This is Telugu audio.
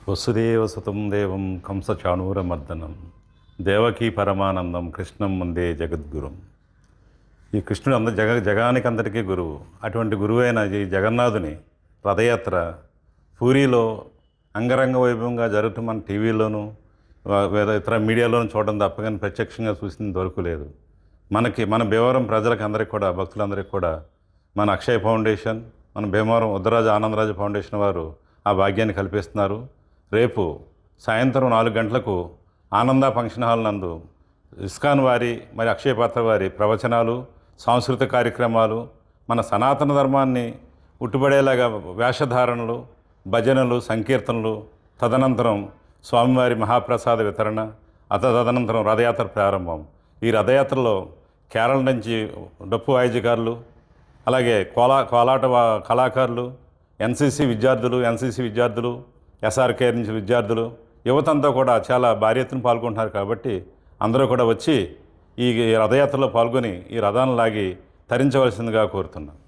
వసుదేవసుతం దేవం కంసచాణూరమర్దనం దేవకీ పరమానందం కృష్ణం ముందే జగద్గురుం. ఈ కృష్ణుడు జగానికి అందరికీ గురువు. అటువంటి గురువైన ఈ జగన్నాథుని రథయాత్ర పూరిలో అంగరంగ వైభవంగా జరుగుతూ మన టీవీలోనూ ఇతర మీడియాలోనూ చూడడం తప్ప కానీ ప్రత్యక్షంగా చూసింది దొరకలేదు. మన భీమవరం ప్రజలకు అందరికీ కూడా, భక్తులందరికీ కూడా మన అక్షయ ఫౌండేషన్, మన భీమవరం ఉద్దరాజు ఆనందరాజు ఫౌండేషన్ వారు ఆ భాగ్యాన్ని కల్పిస్తున్నారు. రేపు సాయంత్రం 4 గంటలకు ఆనంద ఫంక్షన్ హాల్ నందు ఇస్కాన్ వారి మరి అక్షయ పాత్ర వారి ప్రవచనాలు, సాంస్కృతిక కార్యక్రమాలు, మన సనాతన ధర్మాన్ని ఉట్టుబడేలాగా వేషధారణలు, భజనలు, సంకీర్తనలు, తదనంతరం స్వామివారి మహాప్రసాద వితరణ, తదనంతరం రథయాత్ర ప్రారంభం. ఈ రథయాత్రలో కేరళ నుంచి డప్పు వాయిద్యకారులు, అలాగే కోలాట కళాకారులు, ఎన్సీసీ విద్యార్థులు, ఎస్ఆర్కే నుంచి విద్యార్థులు, యువతంతా కూడా చాలా భారీ ఎత్తున పాల్గొంటున్నారు. కాబట్టి అందరూ కూడా వచ్చి ఈ రథయాత్రలో పాల్గొని ఈ రథాన్ని లాగి తరించవలసిందిగా కోరుతున్నాం.